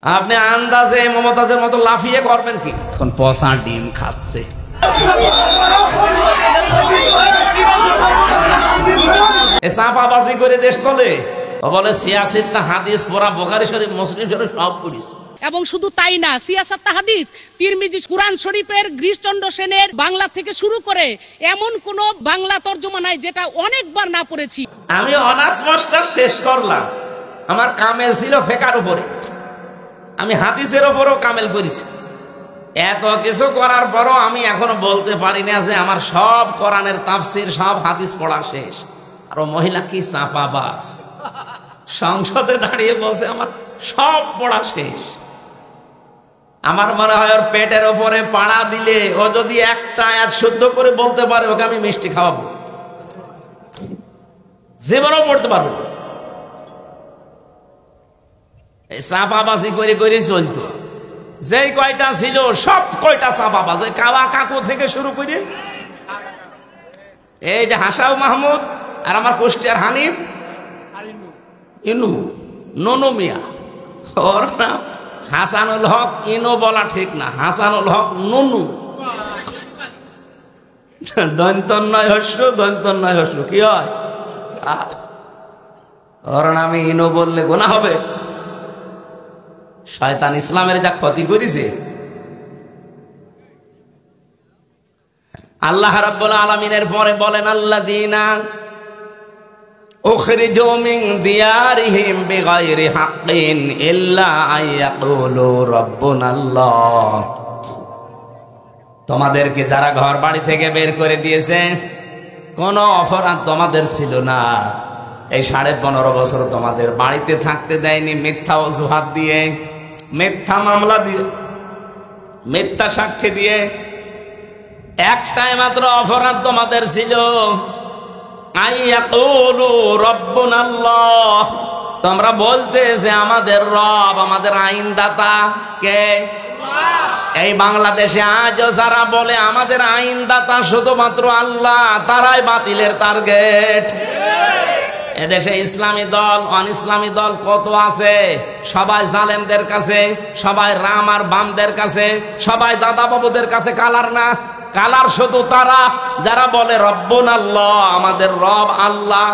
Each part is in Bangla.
আপনি আন্দাজে মমতাজের মতো লাফিয়ে করবেন কি? এখন পচা ডিম খাচ্ছে। চাপাবাজি করে দেশ চলে। ও বলে সিয়াসত না হাদিস পড়া, বুখারী শরীফ মুসলিম শরীফ সব পড়িস। এবং শুধু তাই না, সিয়াসাত হাদিস, তিরমিজি, কুরআন শরীফের গিরিশচন্দ্র সেনের বাংলা থেকে শুরু করে এমন কোন বাংলা তর্জমা নাই যেটা অনেকবার না পড়েছি। আমি অনার্স মাস্টার শেষ করলাম, আমার কামেল ছিল ফিকহের উপরে, আমি হাদিসের উপরও কামেল করেছি। এত কিছু করার পরও আমি এখনো বলতে পারি না যে আমার সব কোরআনের তাফসীর, সব হাদিস পড়া শেষ। আর মহিলা কি চাপাবাজ, সংসদে দাঁড়িয়ে বলছে আমার সব পড়া শেষ। আমার মনে হয় ওর পেটের উপরে পাড়া দিলে ও যদি একটা আয়াত শুদ্ধ করে বলতে পারে, ওকে আমি মিষ্টি খাওয়াবো, জীবনও পড়তে পারবো না। এই চাপাবাজি করে করে চলতো। যেই কয়টা ছিল সব কয়টা চাপাবাজ, ওই কাবা কাকু থেকে শুরু করে এই যে হাসাউ মাহমুদ আর আমার কুষ্টিয়ার হানিফ ইনু ননু মিয়া, ওর নাম হাসানুল হক। ইনু বলা ঠিক না, হাসানুল হক ননু, দন্তন্নয় হস্য, দন্তন্নয় হস্য কি হয়? ওর নামে ইনু বললে গুনাহ হবে। শয়তান ইসলামের যা ক্ষতি করেছে। আল্লাহ রাব্বুল আলামিনের পরে বলেন আল্লাযীনা উখরিজু মিন দিয়ারিহিম বিগাইরি হাক্কিন ইল্লা আইয়াকুলু রাব্বুনাল্লাহ। তোমাদেরকে যারা ঘর বাড়ি থেকে বের করে দিয়েছে, কোনো অপরাধ তোমাদের ছিল না, এই 15.5 বছর তোমাদের বাড়িতে থাকতে দেয়নি মিথ্যা অজুহাত দিয়ে, মিথ্যা মামলা দিয়ে, মিথ্যা সাক্ষী দিয়ে। একটাই মাত্র অপরাধ তোমাদের ছিল, আইয়াকুলু রাব্বুনাল্লাহ, তোমরা বলতে যে আমাদের রব, আমাদের আইনদাতা কে? এই বাংলাদেশে আজও যারা বলে আমাদের আইনদাতা শুধুমাত্র আল্লাহ, তারাই বাতিলের টার্গেট। এদেশে ইসলামী দল, অন ইসলামী দল কত আছে, সবাই জালেমদের কাছে, সবাই রাম আর বামদের কাছে, সবাই দাদা বাবুদের কাছে। কালার না, কালার শুধু তারা যারা বলে রব্বুনাল্লাহ, আমাদের রব আল্লাহ।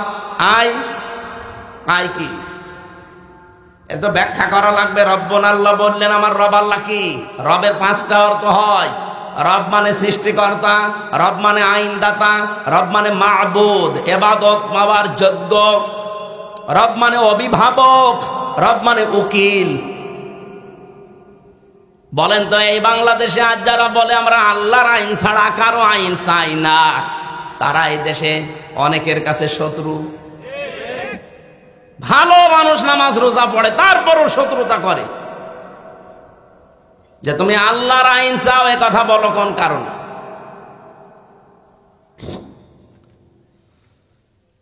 আই কি এত ব্যাখ্যা করা লাগবে? রব্বুনাল্লাহ বললেন আমার রব আল্লাহ কি? রবের 5টা অর্থ হয়। রব মানে সৃষ্টিকর্তা, রব মানে আইনদাতা, রব মানে মাবুদ, ইবাদত পাওয়ার যোগ্য, রব মানে অভিভাবক, রব মানে উকিল। বলেন তো এই বাংলাদেশে আজ যারা বলে আমরা আল্লাহর আইন ছাড়া কারো আইন চাই না, তারা এই দেশে অনেকের কাছে শত্রু। ভালো মানুষ নামাজ রোজা পড়ে, তারপরও শত্রুতা করে যে তুমি আল্লাহর আইন চাও, এ কথা বলো কোন কারণে?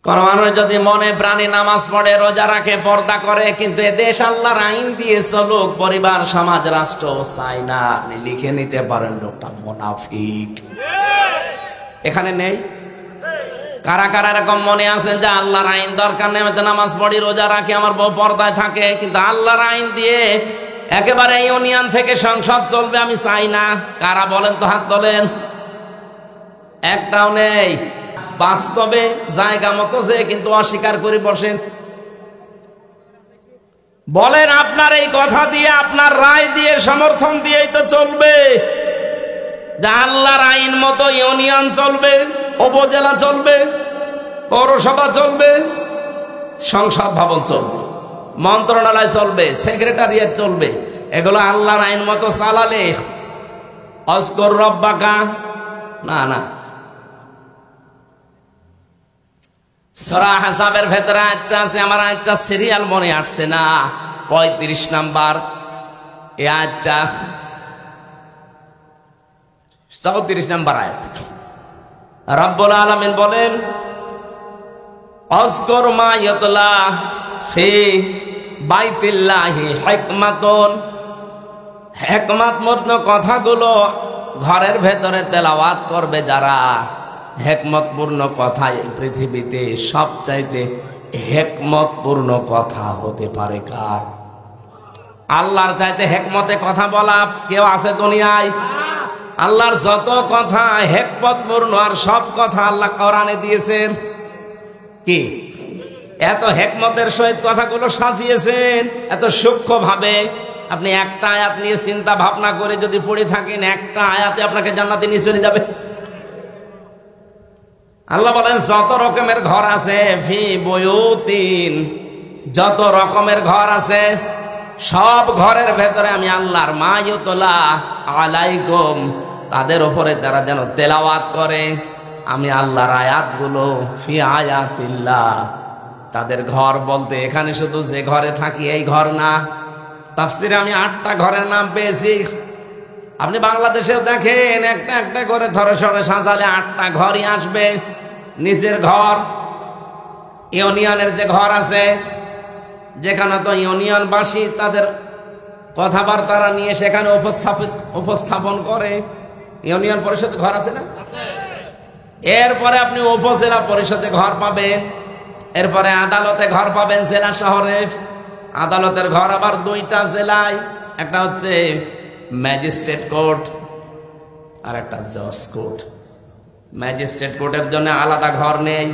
কোন মানুষ যদি মনে প্রাণে নামাজ পড়ে, রোজা রাখে, পর্দা করে, কিন্তু এ দেশ আল্লাহর আইন দিয়ে চলুক, পরিবার, সমাজ, রাষ্ট্র চায় না, আপনি লিখে নিতে পারেন লোকটা মুনাফিক। এখানে নেই? কারা কারা এরকম মনে আছেন যে আল্লাহর আইন দরকার নেই, আমি তো নামাজ পড়ি, রোজা রাখি, আমার বউ পর্দায় থাকে, কিন্তু আল্লাহর আইন দিয়ে একেবারে ইউনিয়ন থেকে সংসদ চলবে আমি চাই না? কারা বলেন তো, হাত তোলেন। একটাও নেই। বাস্তবে জায়গা মতো যে কিন্তু অস্বীকার করে বসেন। বলেন আপনার এই কথা দিয়ে, আপনার রায় দিয়ে, সমর্থন দিয়েই তো চলবে যে আল্লাহর আইন মতো ইউনিয়ন চলবে, উপজেলা চলবে, পৌরসভা চলবে, সংসদ ভবন চলবে, মন্ত্রণালয় চলবে, সেক্রেটারিয়েট চলবে। এগুলো আল্লাহর আইন মতো চালালে অস্কর রব্বাকা না না। সূরা হাসাবের ভেতরে একটা আছে, আমার একটা সিরিয়াল মনে আসছে না, 35 নাম্বার এই আয়াতটা, 34 নাম্বার আয়াত। রব্বুল আলামিন বলেন অযকুর মা ইউতলা ফি বাইতিল্লাহি হিকমাতুন, হিকমতপূর্ণ কথাগুলো ঘরের ভেতরে তেলাওয়াত করবে যারা। হিকমতপূর্ণ কথা এই পৃথিবীতে সবচাইতে হিকমতপূর্ণ কথা হতে পারে কার? আল্লাহর চাইতে হেকমতে কথা বলা কেউ আছে দুনিয়ায়? আল্লাহর যত কথা হেকমতপূর্ণ আর সব কথা আল্লাহ কোরআনে দিয়েছেন। কি এত হেকমতের সহিত কথাগুলো সাজিয়েছেন, এত সূক্ষ্ম ভাবে। আপনি একটা আয়াত নিয়ে চিন্তা ভাবনা করে যদি পড়ে থাকেন, একটা আয়াতে আপনাকে জান্নাতে নিয়ে চলে যাবে। আল্লাহ বলেন যত রকমের ঘর আছে, ফি বুয়ুতিন, যত রকমের ঘর আছে সব ঘরের ভেতরে আমি আল্লাহর মা ইউতলা আলাইকুম, তাদের উপরে তারা যেন তেলাওয়াত করে আমি আল্লাহর আয়াতগুলো। ফি আয়াতিল্লাহ, তাদের ঘর বলতে এখানে শুধু যে ঘরে থাকি এই ঘর না। তাফসিরে আমি 8টা ঘরের নাম পেয়েছি। আপনি বাংলাদেশেও দেখেন একটা একটা করে ধরে সরে সাজালে 8টা ঘরই আসবে। নিচের ঘর, ইউনিয়নের যে ঘর আছে, যেখানে তো ইউনিয়নবাসী তাদের কথাবার্তা নিয়ে সেখানে উপস্থাপন করে। ইউনিয়ন পরিষদ ঘর আছে না? এরপরে আপনি উপজেলা পরিষদে ঘর পাবেন, এরপরে আদালতে ঘর পাবেন জেলা শহরে। আদালতের ঘর আবার 2টা জেলায়, একটা হচ্ছে ম্যাজিস্ট্রেট কোর্ট আর একটা জজ কোর্ট। ম্যাজিস্ট্রেট কোর্টের জন্য আলাদা ঘর নেই,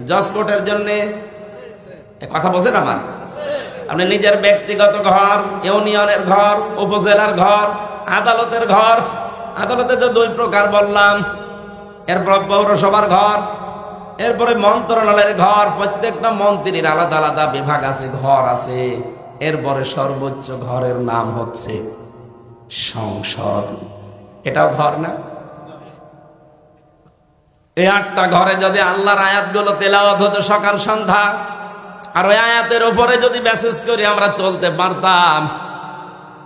জজ কোর্টের জন্য। কথা বলছেন আমার? আপনি নিজের ব্যক্তিগত ঘর, ইউনিয়নের ঘর, উপজেলার ঘর, আদালতের ঘর। আদালতে তো 2 প্রকার বললাম। এরপর পৌরসভার ঘর, এরপরে মন্ত্রণালয়ের ঘর। প্রত্যেকটা মন্ত্রীর আলাদা আলাদা বিভাগ আছে, ঘর আছে। এরপরে সর্বোচ্চ ঘরের নাম হচ্ছে সংসদ। এটাও ঘর না? এই 8টা ঘরে যদি আল্লাহর আয়াতগুলো তেলাওয়াত হতো সকাল সন্ধ্যা, আর ওই আয়াতের উপরে যদি মেসেজ করে আমরা চলতে পারতাম,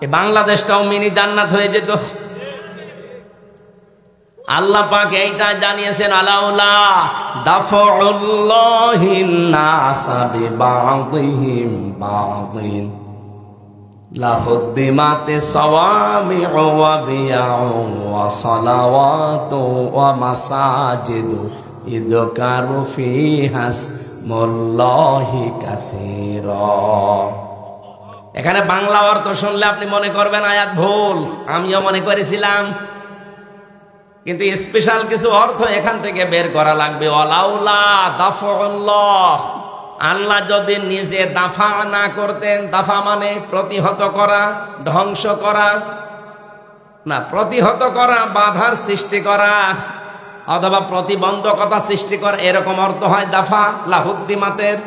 এই বাংলাদেশটাও মিনি জান্নাত হয়ে যেত। আল্লাহ পাক এইটা জানিয়েছেন, আলাউলা দাফউল্লাহিন নাসা বিবাদিহিম বাদিন লাহুদ্দিমাতি সাওয়ামিউ ওয়া বিয়াউ ওয়া সালাওয়াতু ওয়া মাসাজিদু ইযকারু ফিহা ইসমুল্লাহি কাসীরা। এখানে বাংলা অর্থ শুনলে আপনি মনে করবেন আয়াত ভুল, আমিও মনে করেছিলাম, কিন্তু স্পেশাল কিছু অর্থ এখান থেকে বের করা লাগবে। ওয়ালাউলা দাফউল্লাহ, আল্লাহ যদি নিজে দাফা না করতেন, দাফা মানে প্রতিহত করা, ধ্বংস করা না, প্রতিহত করা বাধার সৃষ্টি করা অথবা প্রতিবন্ধকতা সৃষ্টি করা, এরকম অর্থ হয় দাফা লাহুদ্দিমাতের।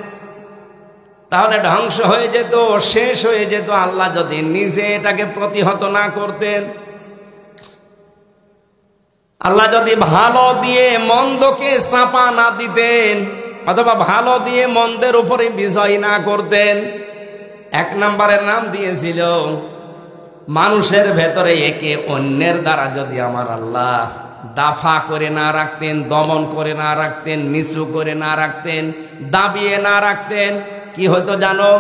তাহলে ধ্বংস হয়ে যেত, শেষ হয়ে যেত আল্লাহ যদি নিজে এটাকে প্রতিহত না করতেন। আল্লাহ যদি ভালো দিয়ে মন্দকে চাপা না দিতেন, অথবা ভালো দিয়ে মন্দের উপরে বিজয় না করতেন। 1 নম্বরের নাম দিয়েছিল মানুষের ভেতরে একে অন্যের দ্বারা যদি আমার আল্লাহ দাফা করে না রাখতেন, দমন করে না রাখতেন, নিচু করে না রাখতেন, দাবিয়ে না রাখতেন, কি হতো জানো?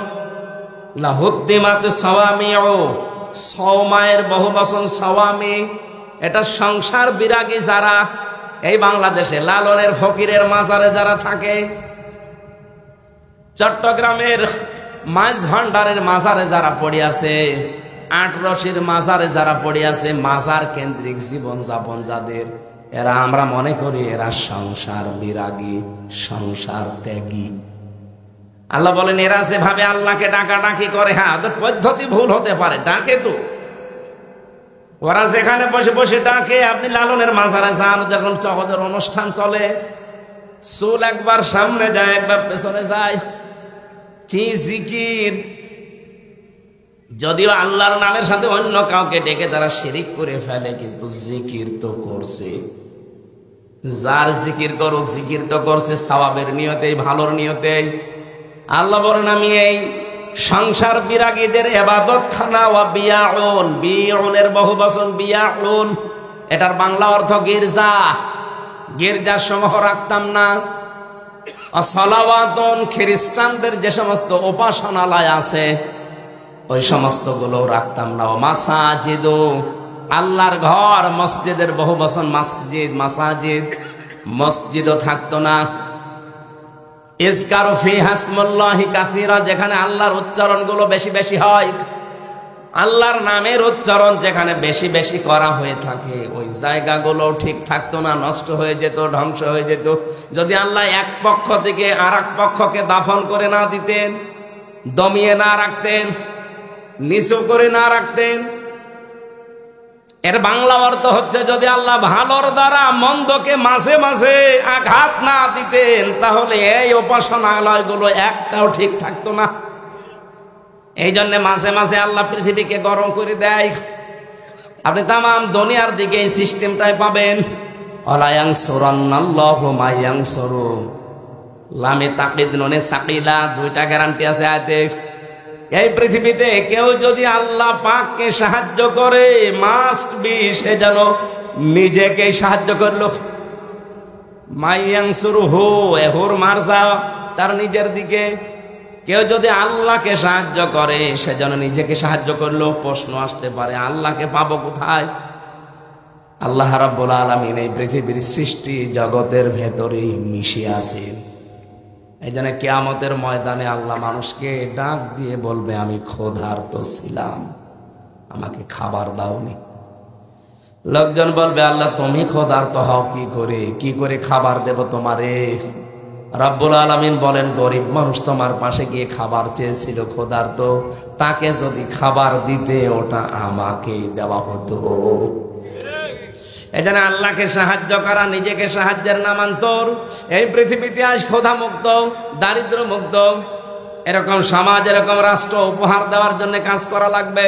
লাহুদ্দিমাত সাওয়ামিউ, সওমায়ের বহুবচন সাওয়ামি। এটা সংসার বিরাগী যারা এই বাংলাদেশে লালনের ফকিরের মাজারে যারা থাকে, চট্টগ্রামের মাছ ভান্ডারের মাজারে যারা পড়ে আছে, 8 রশির মাজারে যারা পড়ে আছে, মাজার কেন্দ্রিক জীবন যাপন যাদের, এরা আমরা মনে করি এরা সংসার বিরাগী, সংসার ত্যাগী। আল্লাহ বলেন এরা যেভাবে আল্লাহকে ডাকাডাকি করে, হ্যাঁ ওদের পদ্ধতি ভুল হতে পারে, ডাকে তো ওরা যেখানে বসে বসে ডাকে। আপনি লালনের মাজারে যান, যখন ওদের অনুষ্ঠান চলে, চুল একবার সামনে যায় একবার পেছনে যায়, কি জিকির! যদিও আল্লাহর নামের সাথে অন্য কাউকে ডেকে তারা শিরিক করে ফেলে, কিন্তু জিকির তো করছে। যার জিকির করুক, জিকির তো করছে সওয়াবের নিয়তেই, ভালোর নিয়তেই। আল্লাহ বলেন আমি এই সংসার বিরাগীদের ইবাদত খানা ওয়া বিয়াউন, বিয়াউনের বহুবচন বিয়াউন, এটার বাংলা অর্থ গির্জা। গির্জার সমূহ রাখতাম না। সালাওয়াতুন, খ্রিস্টানদের যে সমস্ত উপাসনালয় আছে ওই সমস্ত গুলো রাখতাম না। মাসাজিদু, আল্লাহর ঘর, মসজিদের বহুবচন মসজিদ, মাসাজিদ, মসজিদও থাকতো না। ইযকারু ফিহা ইসমুল্লাহি কাসীরা, যেখানে আল্লাহর উচ্চারণ গুলো বেশি বেশি হয়। আল্লাহর নামের উচ্চারণ যেখানে বেশি বেশি করা হয়ে থাকে ওই জায়গাগুলো ঠিক থাকতো না, নষ্ট হয়ে যেত, ধ্বংস হয়ে যেত। যদি আল্লাহ এক পক্ষ থেকে আর এক পক্ষকে দাফন করে না দিতেন, দমিয়ে না রাখতেন, নিচু করে না রাখতেন। এর বাংলা অর্থ হচ্ছে যদি আল্লাহ ভালোর দ্বারা মন্দকে মাঝে মাঝে আঘাত না দিতেন তাহলে এই উপাসনালয়গুলো একটাও ঠিক থাকতো না। এই জন্য মাঝে মাঝে আল্লাহ পৃথিবীকে গরম করে দেয়। আপনি তাম দুনিয়ার দিকে এই সিস্টেমটাই পাবেন। লামে তাকিদ নুনে সাকিলা, দুইটা গ্যারান্টি আছে আয়াতে। এই পৃথিবীতে কেউ যদি আল্লাহ পাককে সাহায্য করে মাস্ট বি সে যেন নিজেকে সাহায্য করলো। মাইয়াংসুরহু এহুর মারজা, তার নিজের দিকে। কেউ যদি আল্লাহকে সাহায্য করে সে যেন নিজেকে সাহায্য করলো। প্রশ্ন আসতে পারে আল্লাহকে পাবো কোথায়? আল্লাহ রাব্বুল আলামিন এই পৃথিবীর সৃষ্টি জগতের ভেতরেই মিশে আছেন। এই জন্য কিয়ামতের ময়দানে আল্লাহ মানুষকে ডাক দিয়ে বলবে আমি ক্ষুধার্ত ছিলাম, আমাকে খাবার দাওনি। লোকজন বলবে আল্লাহ তুমি ক্ষুধার্ত হও কি করে খাবার দেব তোমারে? রব্বুল আলামিন বলেন গরিব মানুষ তোমার পাশে গিয়ে খাবার চেয়েছিল ক্ষুধার্ত, তাকে যদি খাবার দিতে ওটা আমাকেই দেওয়া হতো। এজন্য আল্লাহকে সাহায্য করা নিজেকে সাহায্যের নামান্তর। এই পৃথিবীতে আজ ক্ষুধা মুক্ত, দারিদ্র মুক্ত এরকম সমাজ, এরকম রাষ্ট্র উপহার দেওয়ার জন্য কাজ করা লাগবে।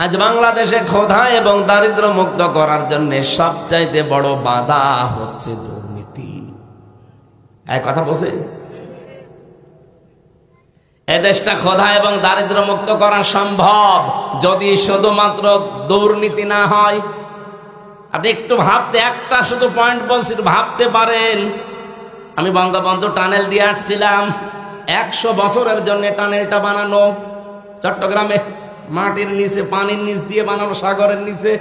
আজ বাংলাদেশে ক্ষুধা এবং দারিদ্র মুক্ত করার জন্য সবচাইতে বড় বাধা হচ্ছে দুর্নীতি। এক কথা বলছে, এদেশটা ক্ষুধা এবং দারিদ্র মুক্ত করা সম্ভব যদি শুধুমাত্র দুর্নীতি না হয়। আপনি একটু ভাবতে, একটা শুধু পয়েন্ট বলছি, ভাবতে পারেন। আমি বঙ্গবন্ধু টানেল দিয়ে আসছিলাম, 100 বছরের জন্য টানেলটা বানানো চট্টগ্রামে, মাটির নিচে, পানির নিচ দিয়ে বানানো, সাগরের নিচে।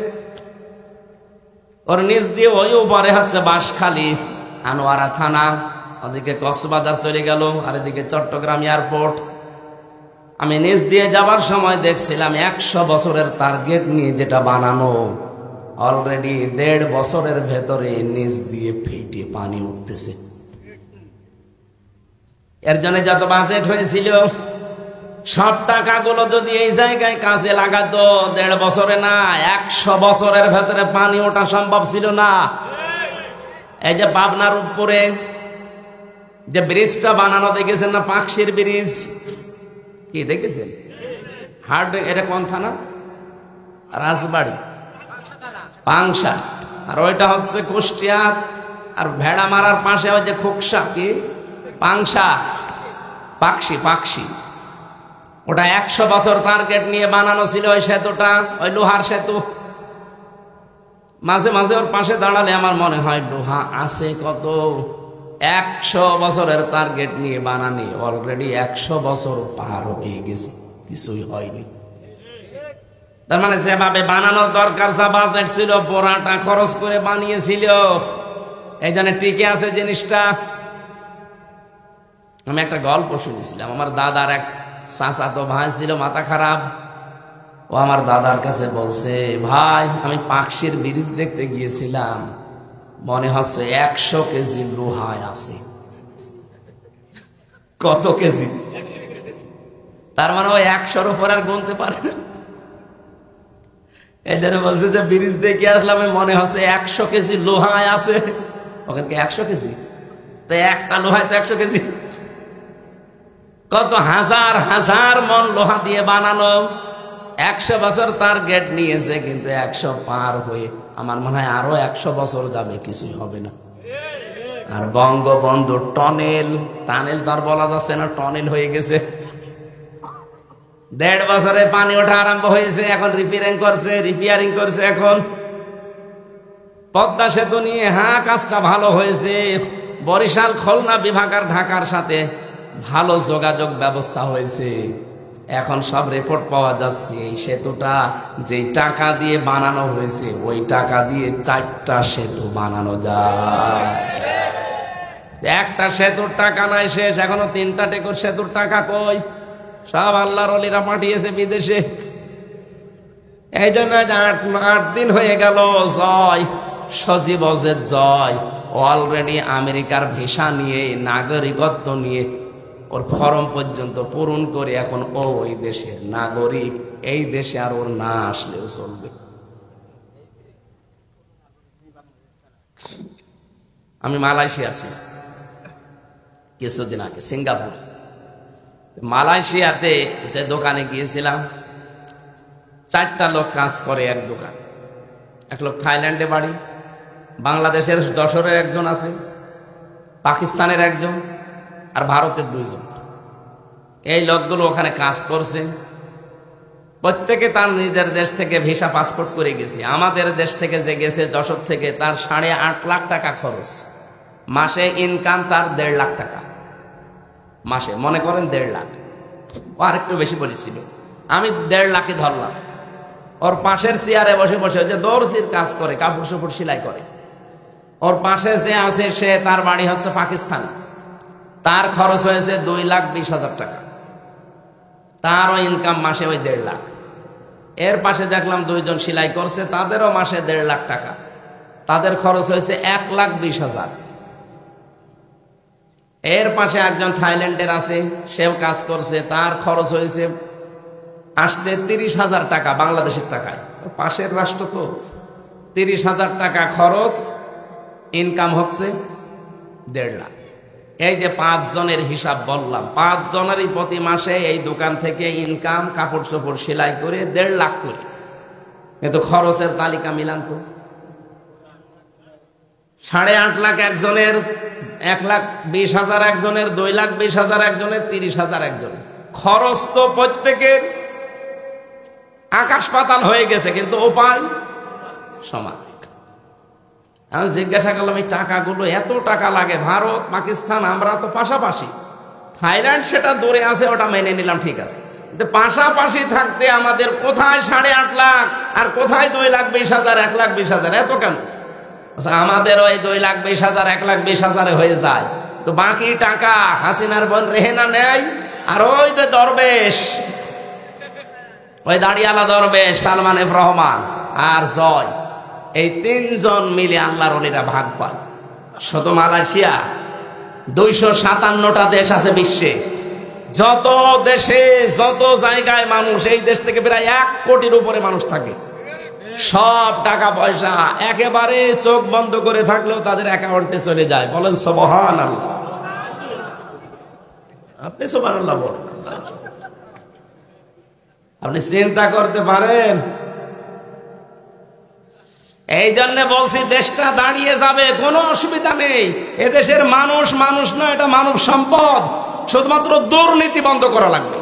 ওর নিচ দিয়ে ওই উপরে হচ্ছে বাঁশখালী, আনোয়ারা থানা, ওদিকে কক্সবাজার চলে গেল, আর এদিকে চট্টগ্রাম এয়ারপোর্ট। আমি নিচ দিয়ে যাবার সময় দেখছিলাম 100 বছরের টার্গেট নিয়ে যেটা বানানো, অলরেডি 1.5 বছরের ভেতরে নিচ দিয়ে ফেটে পানি উঠতেছে। এর জন্য যত বাজেট হয়েছিল সব টাকাগুলো যদি এই জায়গায় কাজে লাগাতো 1.5 বছরে না 100 বছরের ভেতরে পানি ওঠা সম্ভব ছিল না। এই যে পাবনার উপরে যে ব্রিজটা বানানো দেখেছেন না, পাকশির ব্রিজ, কি দেখেছেন? হার্ড, এটা কোন থানা? রাজবাড়ি, পাংশা। আর ওইটা হচ্ছে কুষ্টিয়া। আর ভেড়া মারার পাশে ওই যে খোকসা, কি পাংশা, পাকশি। ওটা 100 বছর টার্গেট নিয়ে বানানো ছিল ওই সেতুটা, ওই লোহার সেতু। মাঝে মাঝে ওর পাশে দাঁড়ালে আমার মনে হয় লোহা আছে কত। 100 বছরের টার্গেট নিয়ে বানানি, অলরেডি 100 বছর পার হয়ে গেছে, কিছুই হয়নি। তার মানে যেভাবে বানানোর দরকার, যা বাজেট ছিল পুরাটা খরচ করে বানিয়েছিল, এই জন্য টিকে আছে জিনিসটা। আমি একটা গল্প শুনেছিলাম, আমার দাদার এক চাচাতো ভাই ছিল মাথা খারাপ। ও আমার দাদার কাছে বলছে, ভাই আমি পাকশির ব্রিজ দেখতে গিয়েছিলাম, মনে হচ্ছে 100 কেজি লোহায় আছে। কত কেজি? তার মানে ওই 100-র উপর আর গুনতে পারে না। এই জন্য বলছে যে ব্রিজ দেখে আসলাম, মনে হচ্ছে 100 কেজি লোহায় আছে। ওখানে 100 কেজি? তো একটা লোহায় তো 100 কেজি। কত হাজার হাজার মন লোহা দিয়ে বানানো। 100 বছর টার্গেট নিয়েছে, কিন্তু 100 পার হয়ে আমার মনে হয় আরো 100 বছর যাবে, কিছুই হবে না। আর বঙ্গবন্ধু টানেল তার বলা যাচ্ছে না, টানেল হয়ে গেছে। 1.5 বছরে পানি ওঠা আরম্ভ হয়েছে, এখন রিপেয়ারিং করছে। এখন পদ্মা সেতু নিয়ে কাজটা ভালো হয়েছে। বরিশাল, খুলনা বিভাগ আর ঢাকার সাথে ভালো যোগাযোগ ব্যবস্থা হয়েছে। এখন সব রিপোর্ট পাওয়া যাচ্ছে এই সেতুটা যে টাকা দিয়ে বানানো হয়েছে, ওই টাকা দিয়ে 4টা সেতু বানানো যায়। একটা সেতুর টাকা নাই শেষ, এখনো 3টা সেতুর টাকা কই? সব আল্লাহর ওলিরা পাঠিয়েছে বিদেশে। এই জন্য 8 দিন হয়ে গেল জয় সজীব অজের জয় অলরেডি আমেরিকার ভিসা নিয়ে নাগরিকত্ব নিয়ে ওর ফর্ম পর্যন্ত পূরণ করে এখন ও ওই দেশের নাগরিক। এই দেশে আর ওর না আসলেও চলবে। আমি মালয়েশিয়া আছি কিছুদিন আগে, সিঙ্গাপুর। মালয়েশিয়াতে যে দোকানে গিয়েছিলাম, 4টা লোক কাজ করে এক দোকান। এক লোক থাইল্যান্ডে বাড়ি, বাংলাদেশের যশোরের একজন আছে, পাকিস্তানের একজন, আর ভারতের 2 জন। এই লোকগুলো ওখানে কাজ করছে। প্রত্যেকে তার নিজের দেশ থেকে ভিসা পাসপোর্ট করে গেছে। আমাদের দেশ থেকে যে গেছে যশোর থেকে, তার 8.5 লাখ টাকা খরচ। মাসে ইনকাম তার 1.5 লাখ টাকা মাসে, মনে করেন 1.5 লাখ। ও আর একটু বেশি বলেছিল, আমি 1.5 লাখই ধরলাম। ওর পাশের চেয়ারে বসে বসে যে দর্জির কাজ করে, কাপড় চোপড় সেলাই করে, ওর পাশে যে আছে সে, তার বাড়ি হচ্ছে পাকিস্তানে, তার খরচ হয়েছে 2,20,000 টাকা। তারও ইনকাম মাসে ওই 1.5 লাখ। এর পাশে দেখলাম 2 জন সেলাই করছে, তাদেরও মাসে 1.5 লাখ টাকা, তাদের খরচ হয়েছে 1,20,000। এর পাশে একজন থাইল্যান্ডের আছে, সেও কাজ করছে, তার খরচ হয়েছে আসতে 30,000 টাকা বাংলাদেশের টাকায়। পাশের রাষ্ট্র তো, 30,000 টাকা খরচ, ইনকাম হচ্ছে 1.5 লাখ। এই যে 5 জনের হিসাব বললাম, 5 জনেরই প্রতি মাসে এই দোকান থেকে ইনকাম, কাপড় চোপড় সেলাই করে 1.5 লাখ করে। কিন্তু খরচের তালিকা মিলান তো, 8.5 লাখ একজনের, 1,20,000 একজনের, 2,20,000 একজনের, 30,000 একজনের। খরচ তো প্রত্যেকের আকাশ পাতাল হয়ে গেছে, কিন্তু উপায় সমান। আমি জিজ্ঞাসা করলাম, এই টাকাগুলো, এত টাকা লাগে? ভারত পাকিস্তান আমরা তো পাশাপাশি, থাইল্যান্ড সেটা দূরে আছে, ওটা মেনে নিলাম, ঠিক আছে, কিন্তু পাশাপাশি থাকতে আমাদের কোথায় 8.5 লাখ আর কোথায় 2,20,000, 1,20,000, এত কেন? আমাদের ওই 2,20,000, 1,20,000 হয়ে যায়, তো বাকি টাকা হাসিনার বোন রেহেনা নেয়। আর ওই যে দরবেশ, ওই দাড়িয়ালা দরবেশ সালমান এফ রহমান আর জয়, এই 3 জন মিলে আল্লাহর ওলিরা ভাগ পায়। শুধু মালয়েশিয়া 257টা দেশ আছে বিশ্বে। যত দেশে যত জায়গায় মানুষ, এই দেশ থেকে প্রায় 1 কোটির উপরে মানুষ থাকে। সব টাকা পয়সা একেবারে চোখ বন্ধ করে থাকলেও তাদের অ্যাকাউন্টে চলে যায়। বলেন সুবহানাল্লাহ। আপনি সুবহানাল্লাহ বলেন। আপনি চিন্তা করতে পারেন? এই জন্য বলছি, দেশটা দাঁড়িয়ে যাবে, কোনো অসুবিধা নেই। এদেশের মানুষ মানুষ নয়, এটা মানব সম্পদ। শুধুমাত্র দুর্নীতি বন্ধ করা লাগবে।